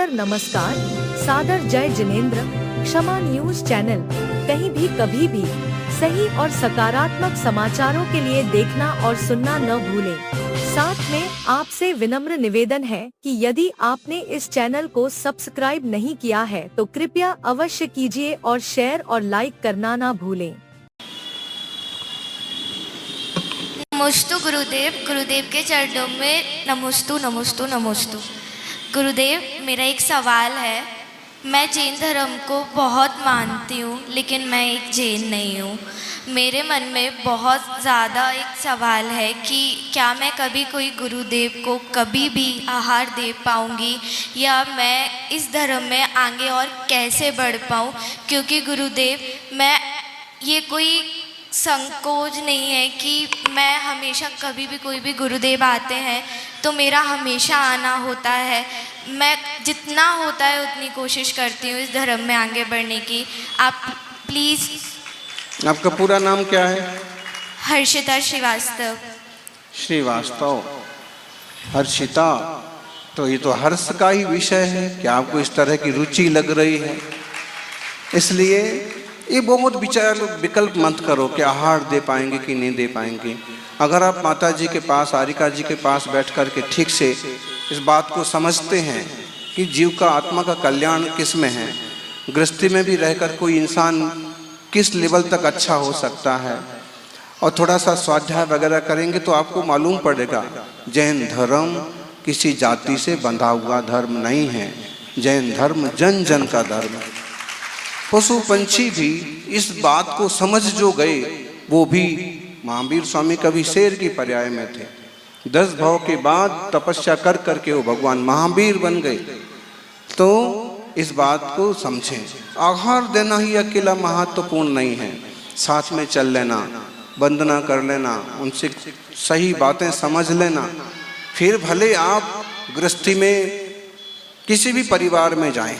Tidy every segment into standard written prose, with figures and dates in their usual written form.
सादर नमस्कार, सादर जय जिनेंद्र। क्षमा न्यूज चैनल कहीं भी कभी भी सही और सकारात्मक समाचारों के लिए देखना और सुनना न भूलें। साथ में आपसे विनम्र निवेदन है कि यदि आपने इस चैनल को सब्सक्राइब नहीं किया है तो कृपया अवश्य कीजिए और शेयर और लाइक करना ना भूलें। नमोस्तु गुरुदेव, गुरुदेव के चरणों में नमोस्तु नमोस्तु नमोस्तु। गुरुदेव, मेरा एक सवाल है। मैं जैन धर्म को बहुत मानती हूँ, लेकिन मैं एक जैन नहीं हूँ। मेरे मन में बहुत ज़्यादा एक सवाल है कि क्या मैं कभी कोई गुरुदेव को कभी भी आहार दे पाऊँगी, या मैं इस धर्म में आगे और कैसे बढ़ पाऊँ, क्योंकि गुरुदेव मैं ये कोई संकोच नहीं है कि मैं हमेशा कभी भी कोई भी गुरुदेव आते हैं तो मेरा हमेशा आना होता है। मैं जितना होता है उतनी कोशिश करती हूँ इस धर्म में आगे बढ़ने की। आप प्लीज़। आपका पूरा नाम क्या है? हर्षिता श्रीवास्तव। श्रीवास्तव, हर्षिता, तो ये तो हर्ष का ही विषय है कि आपको इस तरह की रुचि लग रही है। इसलिए ये बहुत विकल्प मत करो कि आहार दे पाएंगे कि नहीं दे पाएंगे। अगर आप माता जी के पास, आरिका जी के पास बैठ कर के ठीक से इस बात को समझते हैं कि जीव का, आत्मा का कल्याण किस में है, गृहस्थी में भी रहकर कोई इंसान किस लेवल तक अच्छा हो सकता है, और थोड़ा सा स्वाध्याय वगैरह करेंगे तो आपको मालूम पड़ेगा जैन धर्म किसी जाति से बंधा हुआ धर्म नहीं है। जैन धर्म जन जन का धर्म है। पशु पंछी भी इस बात को समझ जो गए, वो भी महावीर स्वामी कभी शेर की पर्याय में थे। 10 भाव के बाद तपस्या कर करके वो भगवान महावीर बन गए। तो इस बात को समझें, आहार देना ही अकेला महत्वपूर्ण नहीं है। साथ में चल लेना, वंदना कर लेना, उनसे सही बातें समझ लेना, फिर भले आप गृहस्थी में किसी भी परिवार में जाएं,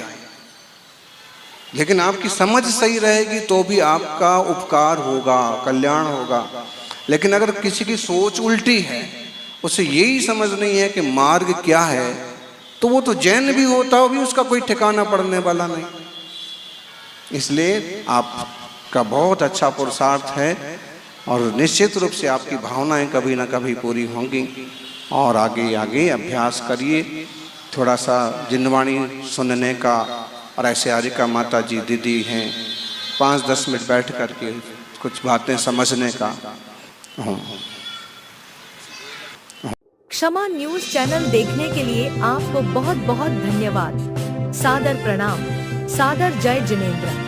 लेकिन आपकी समझ सही रहेगी तो भी आपका उपकार होगा, कल्याण होगा। लेकिन अगर किसी की सोच उल्टी है, उसे यही समझ नहीं है कि मार्ग क्या है, तो वो तो जैन भी होता हो भी उसका कोई ठिकाना पड़ने वाला नहीं। इसलिए आपका बहुत अच्छा पुरुषार्थ है और निश्चित रूप से आपकी भावनाएं कभी ना कभी पूरी होंगी। और आगे आगे अभ्यास करिए, थोड़ा सा जिनवाणी सुनने का, और ऐसे आरिका माता जी दीदी हैं, 5-10 मिनट बैठ करके कुछ बातें समझने का। क्षमा न्यूज चैनल देखने के लिए आपको बहुत बहुत धन्यवाद। सादर प्रणाम, सादर जय जिनेंद्र।